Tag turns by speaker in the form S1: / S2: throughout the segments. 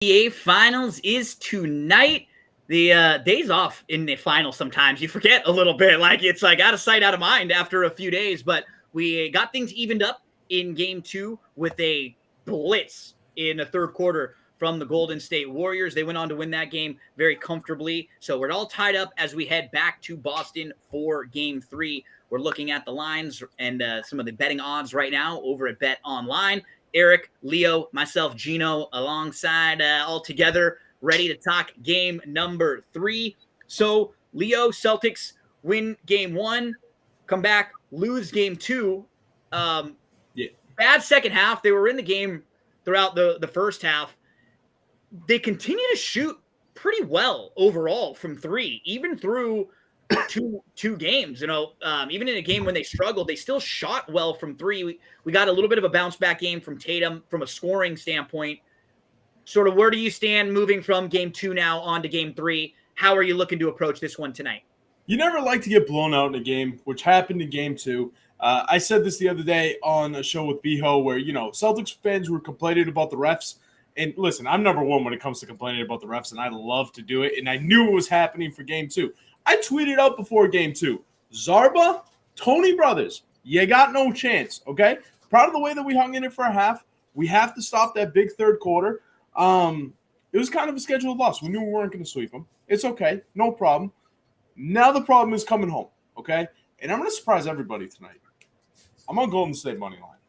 S1: NBA Finals is tonight. The days off in the finals, sometimes you forget a little bit. Like it's like out of sight, out of mind after a few days. But we got things evened up in game two with a blitz in the third quarter from the Golden State Warriors. They went on to win that game very comfortably. So we're all tied up as we head back to Boston for game three. We're looking at the lines and some of the betting odds right now over at Bet Online. Eric, Leo, myself, Gino, alongside all together, ready to talk game number three. So, Leo, Celtics win game one, come back, lose game two. Bad second half. They were in the game throughout the first half. They continue to shoot pretty well overall from three, even through two games. Even in a game when they struggled, they still shot well from three. We got a little bit of a bounce back game from Tatum from a scoring standpoint. Sort of where do you stand moving from game two now on to game three? How are you looking to approach this one tonight?
S2: You never like to get blown out in a game, which happened in game two. I said this the other day on a show with Biho where, Celtics fans were complaining about the refs. And listen, I'm number one when it comes to complaining about the refs, and I love to do it. And I knew it was happening for game two. I tweeted out before game two, Zarba, Tony Brothers, you got no chance, okay? Proud of the way that we hung in it for a half. We have to stop that big third quarter. It was kind of a scheduled loss. We knew we weren't going to sweep them. It's okay. No problem. Now the problem is coming home, okay? And I'm going to surprise everybody tonight. I'm on Golden State money line.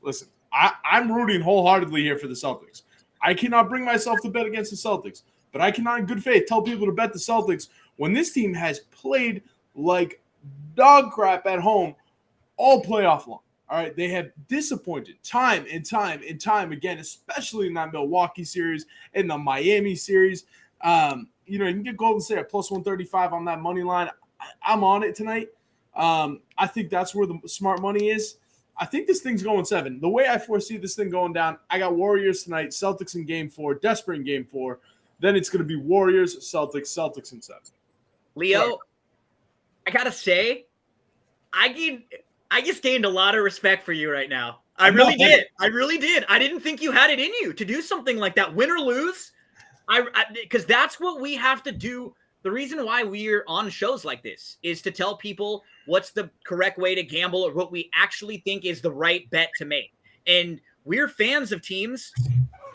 S2: Listen, I'm rooting wholeheartedly here for the Celtics. I cannot bring myself to bet against the Celtics, but I cannot in good faith tell people to bet the Celtics when this team has played like dog crap at home all playoff long. All right, they have disappointed time and time again, especially in that Milwaukee series and the Miami series. You can get Golden State at plus 135 on that money line. I'm on it tonight. I think that's where the smart money is. I think this thing's going 7. The way I foresee this thing going down, I got Warriors tonight, Celtics in game 4, desperate in game 4. Then it's going to be Warriors, Celtics in 7.
S1: Leo, I got to say, I just gained a lot of respect for you right now. I really did. I didn't think you had it in you to do something like that, win or lose. Because that's what we have to do. The reason why we're on shows like this is to tell people what's the correct way to gamble or what we actually think is the right bet to make. And we're fans of teams.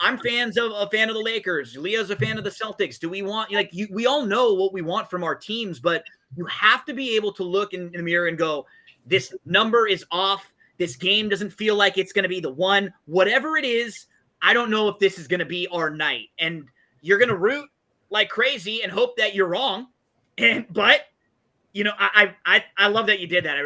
S1: I'm a fan of the Lakers. Leo's a fan of the Celtics. Do we want we all know what we want from our teams, but you have to be able to look in the mirror and go, this number is off. This game doesn't feel like it's going to be the one. Whatever it is, I don't know if this is going to be our night. And you're going to root like crazy and hope that you're wrong. But I love that you did that.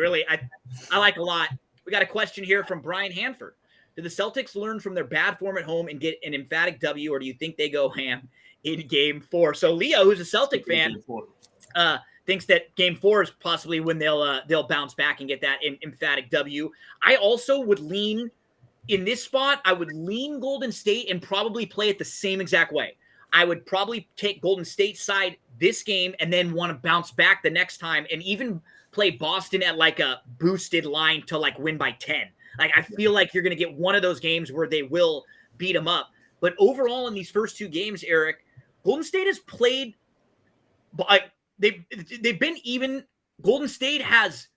S1: I like a lot. We got a question here from Brian Hanford. Do the Celtics learn from their bad form at home and get an emphatic W, or do you think they go ham in game 4? So Leo, who's a Celtic fan, thinks that game 4 is possibly when they'll bounce back and get that emphatic W. I also would lean in this spot. I would lean Golden State and probably play it the same exact way. I would probably take Golden State's side this game and then want to bounce back the next time and even play Boston at like a boosted line to like win by 10. Like, I feel like you're going to get one of those games where they will beat them up. But overall in these first 2 games, Eric, Golden State has played they've been even. Golden State has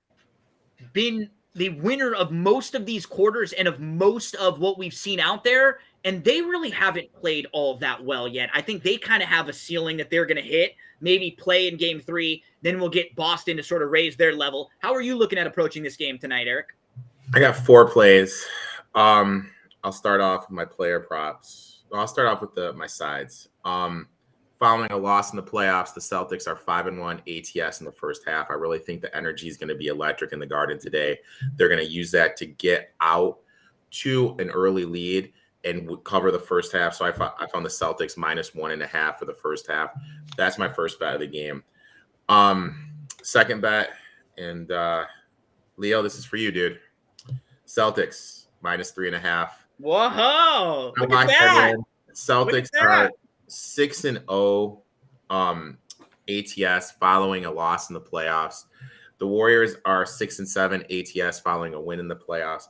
S1: been the winner of most of these quarters and of most of what we've seen out there, and they really haven't played all that well yet. I think they kind of have a ceiling that they're going to hit, maybe play in game 3, then we'll get Boston to sort of raise their level. How are you looking at approaching this game tonight, Eric?
S3: I got 4 plays. I'll start off with my player props. I'll start off with my sides. Following a loss in the playoffs, the Celtics are 5-1 ATS in the first half. I really think the energy is going to be electric in the Garden today. They're going to use that to get out to an early lead and cover the first half. So I found the Celtics -1.5 for the first half. That's my first bet of the game. Second bet, and Leo, this is for you, dude. Celtics -3.5.
S1: Whoa! Look at that.
S3: Celtics are 6-0 ATS following a loss in the playoffs. The Warriors are 6-7 ATS following a win in the playoffs.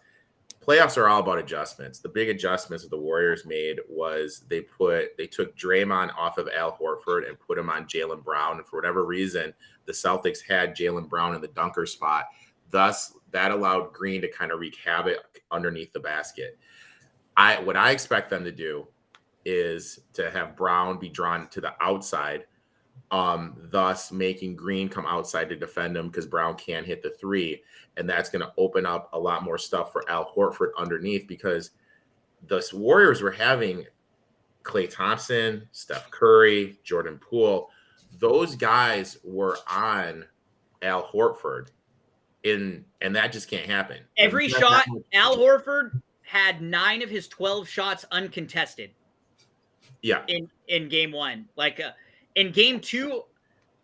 S3: playoffs are all about adjustments. The big adjustments that the Warriors made was they took Draymond off of Al Horford and put him on Jaylen Brown. And for whatever reason, the Celtics had Jaylen Brown in the dunker spot. Thus, that allowed Green to kind of wreak havoc underneath the basket. What I expect them to do is to have Brown be drawn to the outside, thus making Green come outside to defend him because Brown can't hit the three. And that's going to open up a lot more stuff for Al Horford underneath, because the Warriors were having Klay Thompson, Steph Curry, Jordan Poole. Those guys were on Al Horford, and that just can't happen.
S1: Every shot, Al Horford had 9 of his 12 shots uncontested.
S3: Yeah.
S1: In game 1. Like in game 2,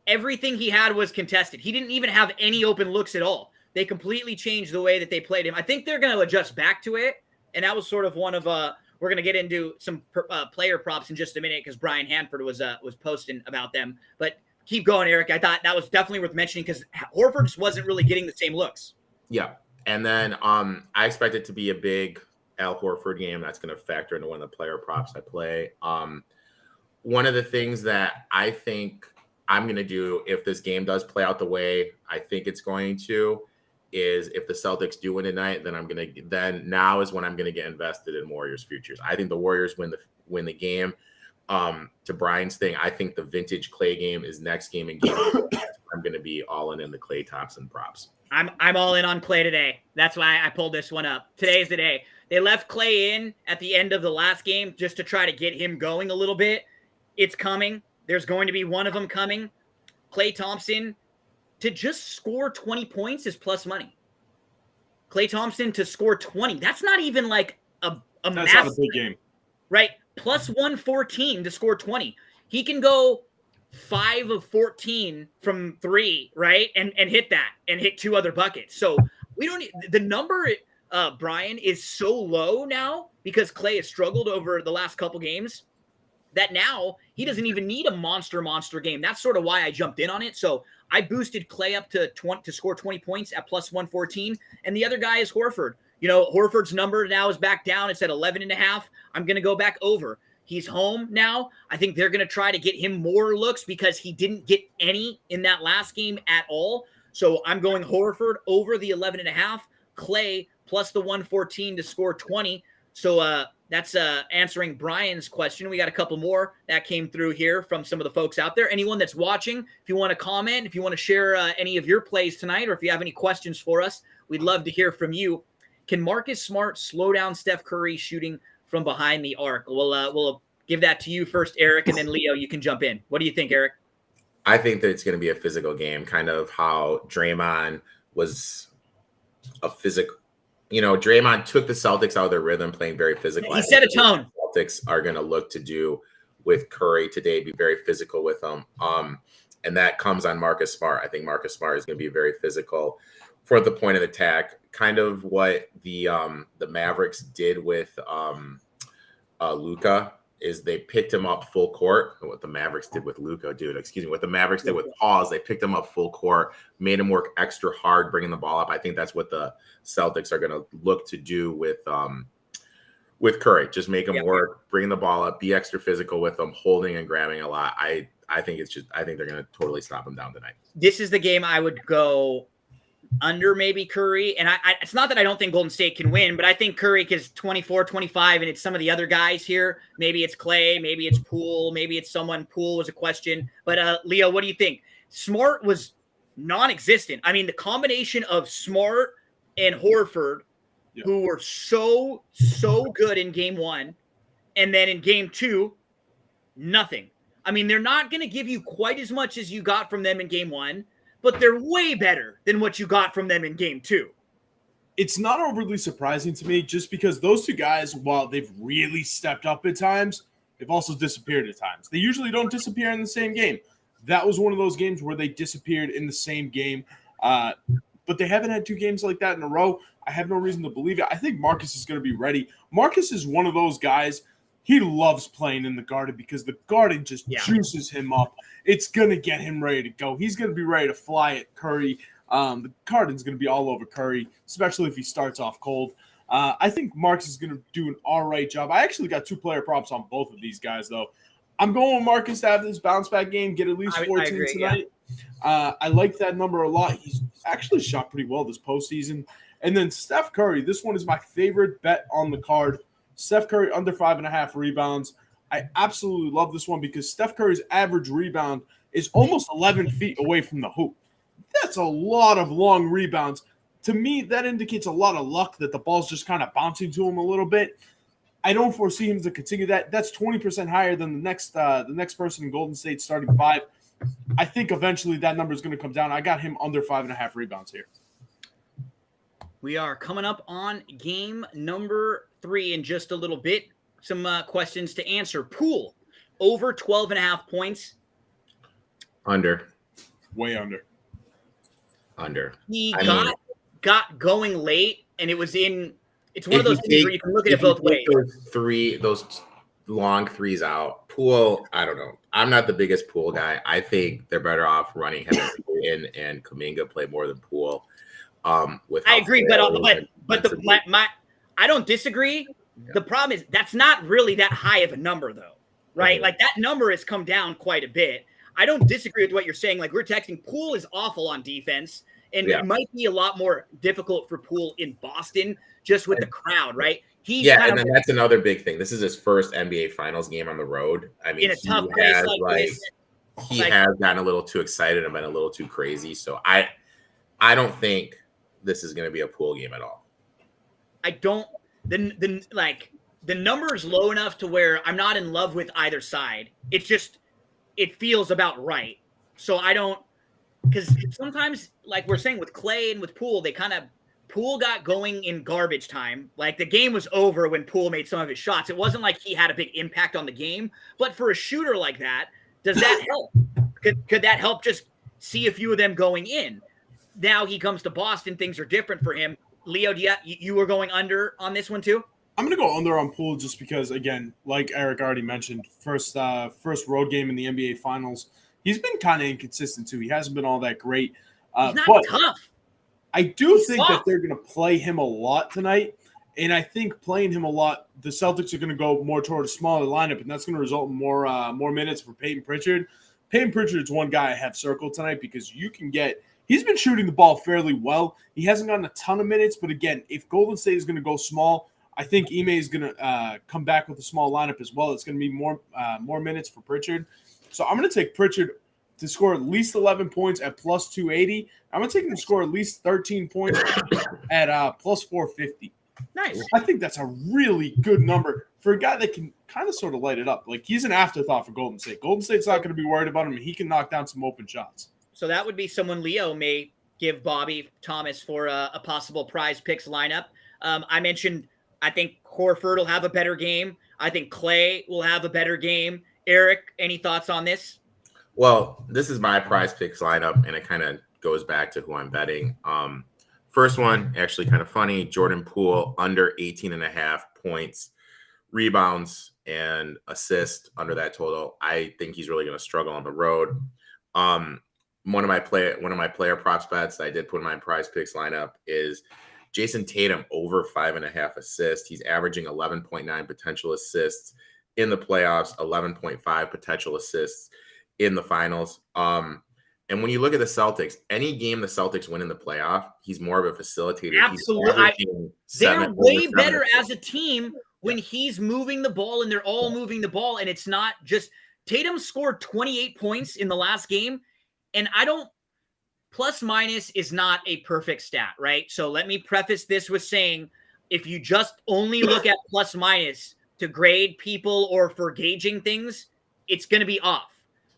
S1: everything he had was contested. He didn't even have any open looks at all. They completely changed the way that they played him. I think they're going to adjust back to it. And that was sort of one of we're going to get into some player props in just a minute because Brian Hanford was posting about them. But keep going, Eric. I thought that was definitely worth mentioning because Horford just wasn't really getting the same looks.
S3: Yeah. And then I expect it to be a big Al Horford game. That's going to factor into one of the player props I play. One of the things that I think I'm going to do if this game does play out the way I think it's going to is if the Celtics do win tonight, then now is when I'm going to get invested in Warriors futures. I think the Warriors win the game. To Brian's thing, I think the vintage Klay game is next game in game. I'm going to be all in the Klay Thompson props.
S1: I'm all in on Klay today. That's why I pulled this one up. Today's the day. They left Klay in at the end of the last game just to try to get him going a little bit. It's coming. There's going to be one of them coming. Klay Thompson to just score 20 points is plus money. Klay Thompson to score 20. That's not even like a
S2: That's
S1: massive,
S2: not a big game.
S1: right? Plus 114 to score 20. He can go 5 of 14 from 3, right? And hit that and hit 2 other buckets. So we don't the number Brian is so low now because Klay has struggled over the last couple games that now he doesn't even need a monster game. That's sort of why I jumped in on it. So I boosted Klay up to score 20 points at plus 114. And the other guy is Horford. You know, Horford's number now is back down. It's at 11.5. I'm going to go back over. He's home now. I think they're going to try to get him more looks because he didn't get any in that last game at all. So I'm going Horford over the 11.5. Klay plus the 114 to score 20. So that's answering Brian's question. We got a couple more that came through here from some of the folks out there. Anyone that's watching, if you want to comment, if you want to share any of your plays tonight, or if you have any questions for us, we'd love to hear from you. Can Marcus Smart slow down Steph Curry shooting from behind the arc? We'll give that to you first, Eric, and then Leo, you can jump in. What do you think, Eric?
S3: I think that it's going to be a physical game, kind of how Draymond was a physical. You know, Draymond took the Celtics out of their rhythm, playing very physical.
S1: He set a tone.
S3: Celtics are going to look to do with Curry today, be very physical with him. And that comes on Marcus Smart. I think Marcus Smart is going to be very physical for the point of attack, kind of what the Mavericks did with Luka. Is they picked him up full court. What the Mavericks did with Luka, what the Mavericks did with Paul is they picked him up full court, made him work extra hard, bringing the ball up. I think that's what the Celtics are going to look to do with Curry. Just make him work, bring the ball up, be extra physical with him, holding and grabbing a lot. I think they're going to totally stop him down tonight.
S1: This is the game I would go under maybe Curry. And I it's not that I don't think Golden State can win, but I think Curry is 24, 25, and it's some of the other guys here. Maybe it's Klay, maybe it's Poole, maybe it's someone. Poole was a question. But Leo, what do you think? Smart was non-existent. I mean, the combination of Smart and Horford, who were so good in game 1, and then in game 2, nothing. I mean, they're not going to give you quite as much as you got from them in game 1, but they're way better than what you got from them in game 2.
S2: It's not overly surprising to me just because those two guys, while they've really stepped up at times, they've also disappeared at times. They usually don't disappear in the same game. That was one of those games where they disappeared in the same game, but they haven't had 2 games like that in a row. I have no reason to believe it. I think Marcus is going to be ready. Marcus is one of those guys. He loves playing in the Garden because the Garden just juices him up. It's going to get him ready to go. He's going to be ready to fly at Curry. The Garden's going to be all over Curry, especially if he starts off cold. I think Marcus is going to do an all right job. I actually got 2 player props on both of these guys, though. I'm going with Marcus to have this bounce back game, get at least 14
S1: agree,
S2: tonight. Yeah. I like that number a lot. He's actually shot pretty well this postseason. And then Steph Curry, this one is my favorite bet on the card. Steph Curry under 5.5 rebounds. I absolutely love this one because Steph Curry's average rebound is almost 11 feet away from the hoop. That's a lot of long rebounds. To me, that indicates a lot of luck that the ball's just kind of bouncing to him a little bit. I don't foresee him to continue that. That's 20% higher than the next person in Golden State starting 5. I think eventually that number is going to come down. I got him under 5.5 rebounds here.
S1: We are coming up on game number 3 in just a little bit. Some questions to answer. Poole, over 12.5 points.
S3: Under.
S2: Way under.
S3: Under.
S1: He got going late, and it was in – it's one of those things where you can look at it both ways.
S3: Those long threes out. Poole, I don't know. I'm not the biggest Poole guy. I think they're better off running him in and Kuminga play more than Poole. I
S1: agree, but I don't disagree. Yeah. The problem is that's not really that high of a number, though, right? Mm-hmm. Like that number has come down quite a bit. I don't disagree with what you're saying. Like we're texting, Poole is awful on defense, and it might be a lot more difficult for Poole in Boston just with the crowd, right?
S3: And then that's another big thing. This is his first NBA Finals game on the road. I mean,
S1: in a tough place like this.
S3: He has gotten a little too excited and been a little too crazy. So I don't think this is going to be a Poole game at all.
S1: I don't. The number is low enough to where I'm not in love with either side. It's just it feels about right. So I don't, because sometimes, like we're saying with Clay and with Poole, Poole got going in garbage time. Like the game was over when Poole made some of his shots. It wasn't like he had a big impact on the game. But for a shooter like that, does that help? Could that help just see a few of them going in? Now he comes to Boston, things are different for him. Leo, you were going under on this one too?
S2: I'm going to go under on Poole just because, again, like Eric already mentioned, first road game in the NBA Finals. He's been kind of inconsistent too. He hasn't been all that great.
S1: He's not tough.
S2: I do think that they're going to play him a lot tonight, and I think playing him a lot, the Celtics are going to go more toward a smaller lineup, and that's going to result in more minutes for Peyton Pritchard. Peyton Pritchard's one guy I have circled tonight because you can get – he's been shooting the ball fairly well. He hasn't gotten a ton of minutes, but again, if Golden State is going to go small, I think Ime is going to come back with a small lineup as well. It's going to be more minutes for Pritchard. So I'm going to take Pritchard to score at least 11 points at plus 280. I'm going to take him to score at least 13 points at plus 450.
S1: Nice.
S2: I think that's a really good number for a guy that can kind of sort of light it up. Like he's an afterthought for Golden State. Golden State's not going to be worried about him, and he can knock down some open shots.
S1: So that would be someone Leo may give Bobby Thomas for a possible prize picks lineup. I mentioned I think Horford will have a better game. I think Clay will have a better game. Eric, any thoughts on this?
S3: Well, this is my prize picks lineup, and it kind of goes back to who I'm betting. First one, actually kind of funny, Jordan Poole under 18.5 points, rebounds, and assists under that total. I think he's really going to struggle on the road. One of my player props bets that I did put in my prize picks lineup is Jason Tatum over 5.5 assists. He's averaging 11.9 potential assists in the playoffs, 11.5 potential assists in the finals. And when you look at the Celtics, any game the Celtics win in the playoff, he's more of a facilitator.
S1: Absolutely. They're way better as a team when he's moving the ball and they're all moving the ball. And it's not just Tatum scored 28 points in the last game. And plus minus is not a perfect stat, right? So let me preface this with saying, if you just only look at plus minus to grade people or for gauging things, it's going to be off.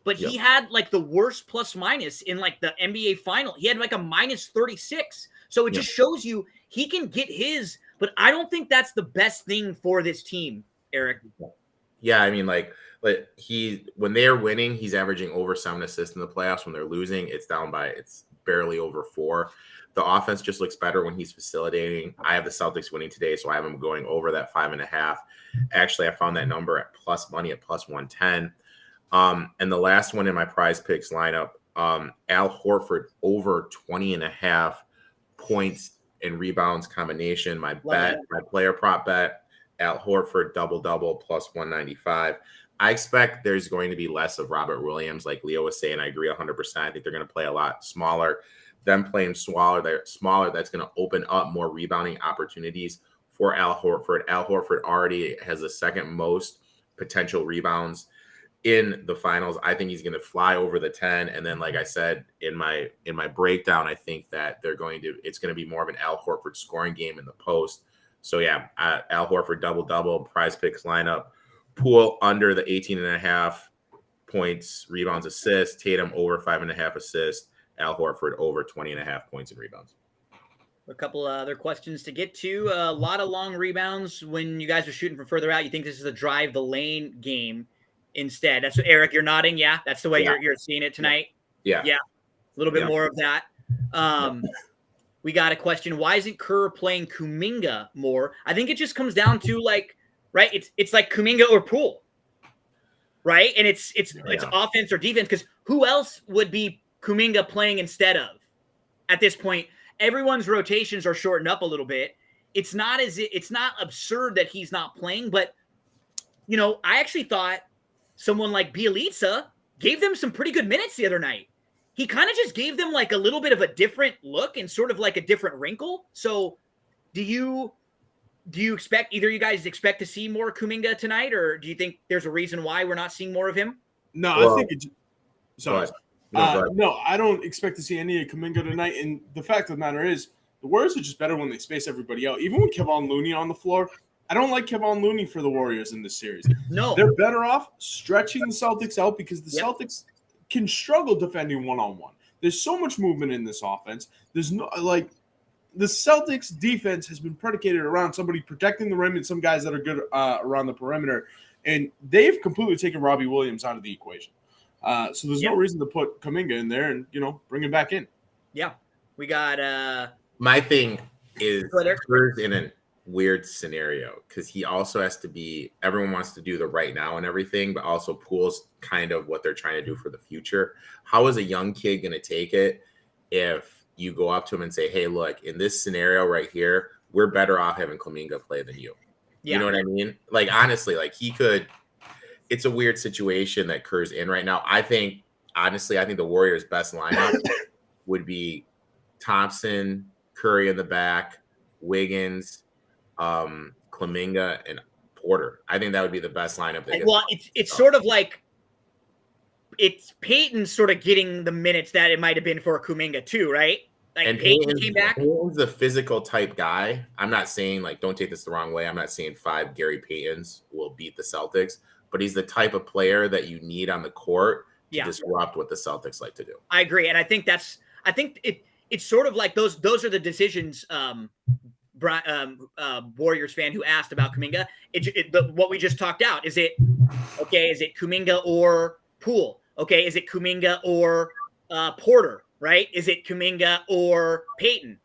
S1: But he had like the worst plus minus in like the NBA final. He had like a minus 36. So it just shows you he can get his, but I don't think that's the best thing for this team, Eric.
S3: Yeah, I mean, like when they're winning, he's averaging over 7 assists in the playoffs. When they're losing, it's barely over 4. The offense just looks better when he's facilitating. I have the Celtics winning today, so I have them going over that 5.5. Actually, I found that number at plus money at plus 110. And the last one in my prize picks lineup, Al Horford over 20.5 points and rebounds combination. My player prop bet, Al Horford double-double plus 195. I expect there's going to be less of Robert Williams, like Leo was saying. I agree 100%. I think they're going to play a lot smaller. Them playing smaller, that's going to open up more rebounding opportunities for Al Horford. Al Horford already has the second most potential rebounds in the finals. I think he's going to fly over the 10. And then, like I said in my breakdown, I think that it's going to be more of an Al Horford scoring game in the post. So yeah, Al Horford double-double, Prize Picks lineup. Poole under the 18.5 points, rebounds, assists. Tatum over 5.5 assists. Al Horford over 20.5 points and rebounds.
S1: A couple other questions to get to. A lot of long rebounds when you guys are shooting from further out. You think this is a drive the lane game instead? That's what, Eric, you're nodding. Yeah, that's the way you're seeing it tonight.
S3: Yeah.
S1: A little bit more of that. We got a question. Why isn't Kerr playing Kuminga more? I think it just comes down to right? It's like Kuminga or Poole, right? And it's offense or defense, because who else would be Kuminga playing instead of at this point? Everyone's rotations are shortened up a little bit. It's not absurd that he's not playing, but I actually thought someone like Bielitsa gave them some pretty good minutes the other night. He kind of just gave them like a little bit of a different look and sort of like a different wrinkle. So do you expect, either you guys expect to see more Kuminga tonight, or do you think there's a reason why we're not seeing more of him?
S2: No, I think it's sorry. No, I don't expect to see any of Kuminga tonight. And the fact of the matter is, the Warriors are just better when they space everybody out. Even with Kevon Looney on the floor, I don't like Kevon Looney for the Warriors in this series.
S1: No.
S2: They're better off stretching the Celtics out, because the Celtics can struggle defending one-on-one. There's so much movement in this offense. There's no, the Celtics defense has been predicated around somebody protecting the rim and some guys that are good around the perimeter. And they've completely taken Robbie Williams out of the equation. So there's no reason to put Kuminga in there and, bring him back in.
S1: Yeah. We got
S3: my thing is Kerr's in a weird scenario, because he also has to be, everyone wants to do the right now and everything, but also Poole's kind of what they're trying to do for the future. How is a young kid going to take it if you go up to him and say, hey, look, in this scenario right here, we're better off having Kuminga play than you. You know what I mean? Like, honestly, it's a weird situation that Kerr's in right now. I think the Warriors' best lineup would be Thompson, Curry in the back, Wiggins, Kuminga, and Porter. I think that would be the best lineup.
S1: Well, it's sort of like it's Peyton sort of getting the minutes that it might have been for Kuminga too, right? Like, and Peyton came back.
S3: Peyton's the physical type guy. I'm not saying, don't take this the wrong way, I'm not saying 5 Gary Paytons will beat the Celtics, but he's the type of player that you need on the court to disrupt what the Celtics like to do.
S1: I agree, and I think it's sort of like those are the decisions. Warriors fan who asked about Kuminga, what we just talked out, is it Kuminga or Poole? Okay, is it Kuminga or Porter? Right? Is it Kuminga or Peyton?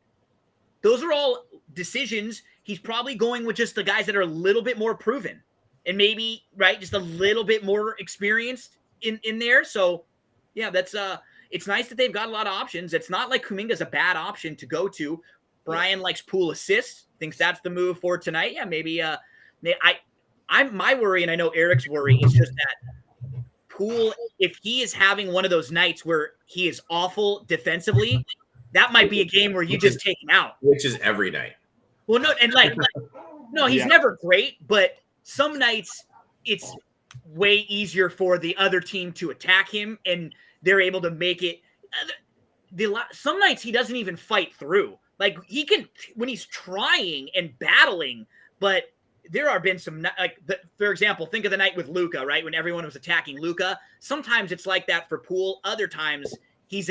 S1: Those are all decisions. He's probably going with just the guys that are a little bit more proven and maybe, right, just a little bit more experienced in there. So, yeah, that's it's nice that they've got a lot of options. It's not like Kuminga's a bad option to go to. Brian likes Poole assists, thinks that's the move for tonight. Yeah, maybe. I'm my worry, and I know Eric's worry, is just that Poole, if he is having one of those nights where he is awful defensively, that might be a game where you just take him out.
S3: Which is every night.
S1: Well, no, and no, he's never great, but some nights it's way easier for the other team to attack him, and they're able to make it. Some nights he doesn't even fight through. Like, he can when he's trying and battling, but there have been some, for example, think of the night with Luka, right? When everyone was attacking Luka. Sometimes it's like that for Poole. Other times he's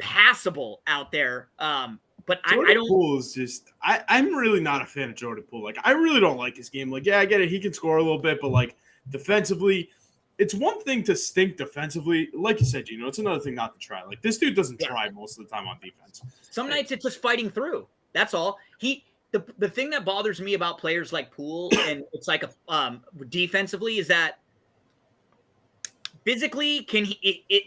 S1: passable out there. But I don't.
S2: Poole is just, I'm really not a fan of Jordan Poole. I really don't like his game. I get it. He can score a little bit, but defensively, it's one thing to stink defensively. Like you said, it's another thing not to try. This dude doesn't try most of the time on defense.
S1: Some nights it's just fighting through. That's all. The thing that bothers me about players like Poole, and it's defensively, is that physically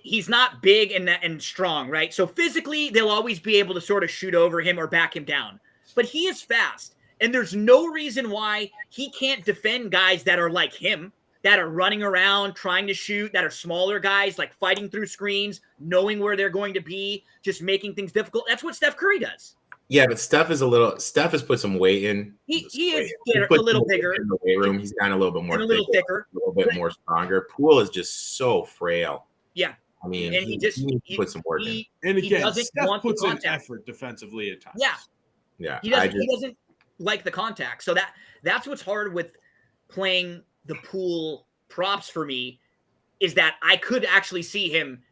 S1: he's not big and strong, right? So physically they'll always be able to sort of shoot over him or back him down. but he is fast. And there's no reason why he can't defend guys that are like him, that are running around, trying to shoot, that are smaller guys, like fighting through screens, knowing where they're going to be, just making things difficult. That's what Steph Curry does.
S3: Yeah, but Steph has put some weight in.
S1: He is a little bigger
S3: in the weight room. He's gotten a little bit more
S1: a little thicker,
S3: a little bit more stronger. Poole is just so frail.
S1: Yeah.
S3: I mean,
S1: and
S3: he put some work in.
S2: And again, Steph
S1: want
S2: puts in
S1: contact.
S2: effort defensively at times.
S3: Yeah.
S1: He doesn't like the contact. So that's what's hard with playing the Poole props for me, is that I could actually see him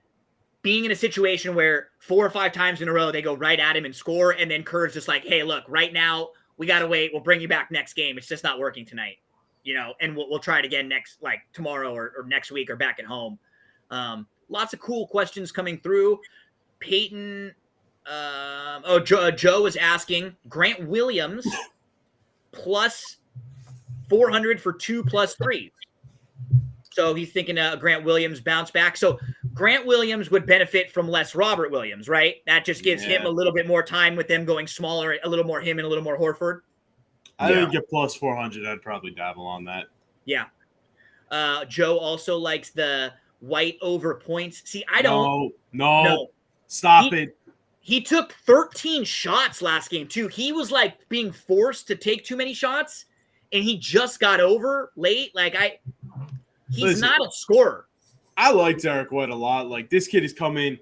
S1: being in a situation where 4 or 5 times in a row they go right at him and score, and then Kerr's just like, hey, look, right now we got to wait. We'll bring you back next game. It's just not working tonight, and we'll try it again tomorrow or next week or back at home. Lots of cool questions coming through. Peyton, Joe was asking Grant Williams plus 400 for 2 plus 3s. So he's thinking Grant Williams bounce back. So Grant Williams would benefit from less Robert Williams, right? That just gives him a little bit more time with them going smaller, a little more him and a little more Horford.
S2: I think get plus 400. I'd probably dabble on that.
S1: Yeah. Joe also likes the White over points. See, I don't.
S2: No. Stop it.
S1: He took 13 shots last game, too. He was like being forced to take too many shots, and he just got over late. He's not a scorer.
S2: I like Derek White a lot. Like, this kid is coming.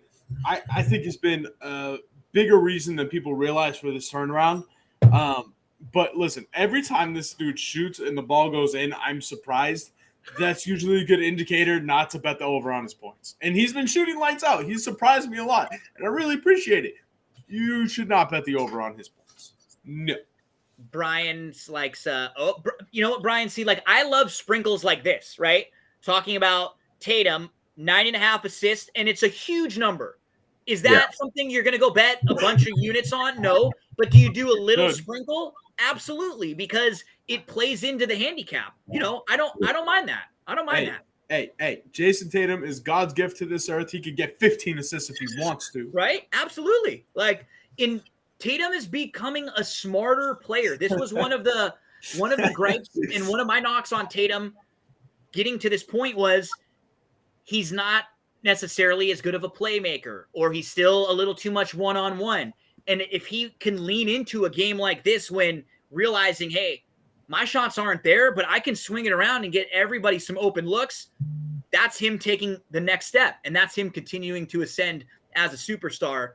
S2: I think it's been a bigger reason than people realize for this turnaround. But listen, every time this dude shoots and the ball goes in, I'm surprised. That's usually a good indicator not to bet the over on his points. And he's been shooting lights out. He's surprised me a lot, and I really appreciate it. You should not bet the over on his points. No.
S1: Brian's likes, you know what, Brian? See, I love sprinkles like this, right? Talking about Tatum, 9.5 assists, and it's a huge number. Is that something you're going to go bet a bunch of units on? No. But do you do a little sprinkle? Absolutely, because it plays into the handicap. I don't mind that. I don't mind that.
S2: Hey, Jason Tatum is God's gift to this earth. He could get 15 assists if he wants to.
S1: Right? Absolutely. Tatum is becoming a smarter player. This was one of the gripes and one of my knocks on Tatum getting to this point was he's not necessarily as good of a playmaker, or he's still a little too much one-on-one. And if he can lean into a game like this when realizing, hey, my shots aren't there, but I can swing it around and get everybody some open looks, that's him taking the next step. And that's him continuing to ascend as a superstar.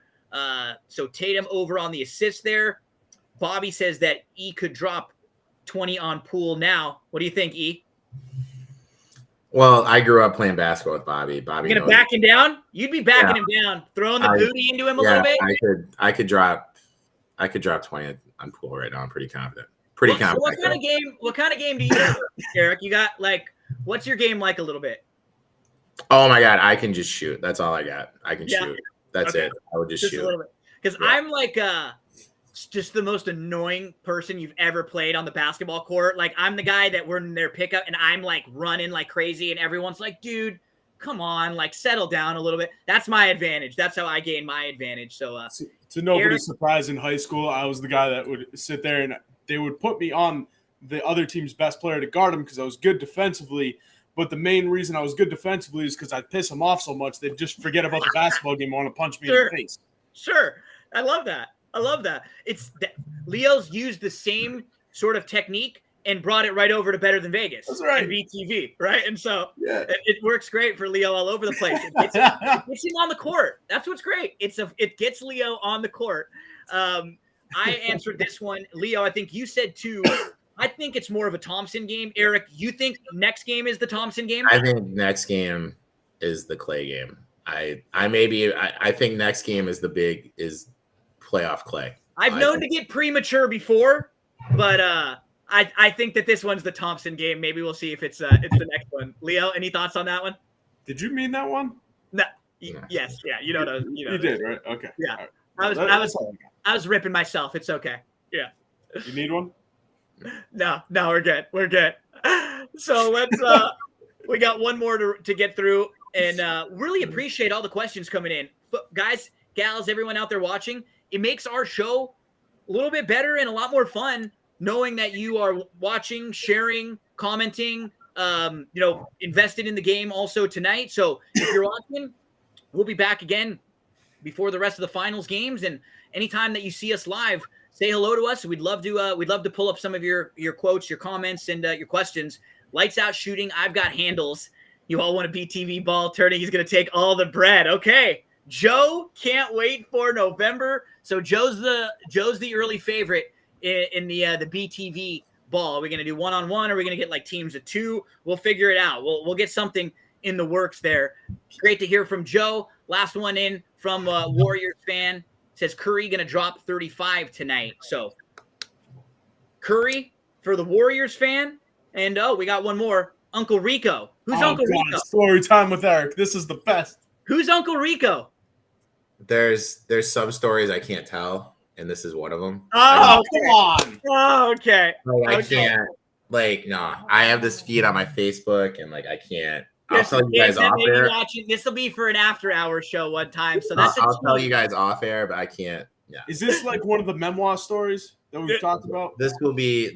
S1: So Tatum over on the assist there. Bobby says that E could drop 20 on Poole now. What do you think, E?
S3: Well, I grew up playing basketball with Bobby.
S1: You're going to back him down? You'd be backing him down, throwing the booty into him a little bit?
S3: I could drop 20 on Poole right now. I'm pretty confident. Confident.
S1: So what kind of game do you have, Eric? You got what's your game like a little bit?
S3: Oh my God, I can just shoot. That's all I got. I can shoot. That's it. I would just shoot.
S1: A little bit. Because I'm just the most annoying person you've ever played on the basketball court. I'm the guy that we're in their pickup and I'm running like crazy and everyone's like, dude, come on, settle down a little bit. That's my advantage. That's how I gain my advantage. So
S2: to nobody's surprise, in high school, I was the guy that would sit there and they would put me on the other team's best player to guard him because I was good defensively. But the main reason I was good defensively is because I'd piss them off so much they'd just forget about the basketball game and want to punch me in the face.
S1: Sure. I love that. Leo's used the same sort of technique and brought it right over to Better Than Vegas.
S2: That's right.
S1: And VTV, right? And so it works great for Leo all over the place. It gets him on the court. That's what's great. It gets Leo on the court. I answered this one. Leo, I think you said 2. I think it's more of a Thompson game. Eric, you think next game is the Thompson game?
S3: I think next game is the Clay game. I think next game is playoff Clay.
S1: I've known to get premature before, but I think that this one's the Thompson game. Maybe we'll see if it's the next one. Leo, any thoughts on that one?
S2: Did you mean that one?
S1: No. Yes. Yeah. You
S2: did, right? Okay.
S1: Yeah. Right. I was ripping myself. It's okay. Yeah.
S2: You need one?
S1: No, we're good. We're good. So let's we got one more to get through, and really appreciate all the questions coming in. But guys, gals, everyone out there watching, it makes our show a little bit better and a lot more fun knowing that you are watching, sharing, commenting, invested in the game also tonight. So if you're watching, we'll be back again before the rest of the finals games. And anytime that you see us live, say hello to us. We'd love to pull up some of your quotes, your comments, and your questions. Lights out shooting. I've got handles. You all want a BTV ball turning. He's going to take all the bread. Okay. Joe can't wait for November. So Joe's the early favorite in the BTV ball. Are we going to do one-on-one? Or are we going to get like teams of 2? We'll figure it out. We'll get something in the works there. Great to hear from Joe. Last one in from Warriors fan. Says Curry going to drop 35 tonight. So Curry for the Warriors fan. And we got one more. Uncle Rico. Who's Uncle Rico?
S2: Story time with Eric. This is the best.
S1: Who's Uncle Rico?
S3: There's some stories I can't tell, and this is one of them.
S2: Oh, come on.
S1: Oh, okay.
S3: I can't. No. I have this feed on my Facebook, and I can't. I'll tell you guys off air.
S1: This will be for an after-hour show one time. So that's
S3: I'll tell you guys off air, but I can't. Yeah.
S2: Is this one of the memoir stories that we've talked about?
S3: This will be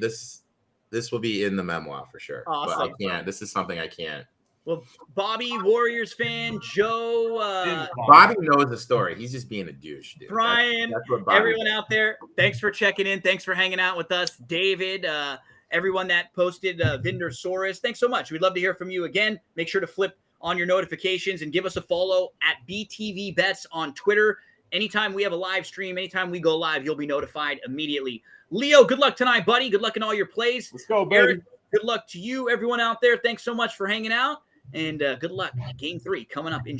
S3: in the memoir for sure.
S1: Awesome.
S3: But I can't. This is something I can't.
S1: Well, Bobby, Warriors fan, Joe.
S3: Bobby knows the story. He's just being a douche, dude.
S1: Brian, everyone out there, thanks for checking in. Thanks for hanging out with us. David, everyone that posted Vindersaurus, thanks so much. We'd love to hear from you again. Make sure to flip on your notifications and give us a follow at BTV Bets on Twitter. Anytime we have a live stream, anytime we go live, you'll be notified immediately. Leo, good luck tonight, buddy. Good luck in all your plays.
S2: Let's go, baby.
S1: Eric, good luck to you, everyone out there. Thanks so much for hanging out. And good luck. Game 3 coming up in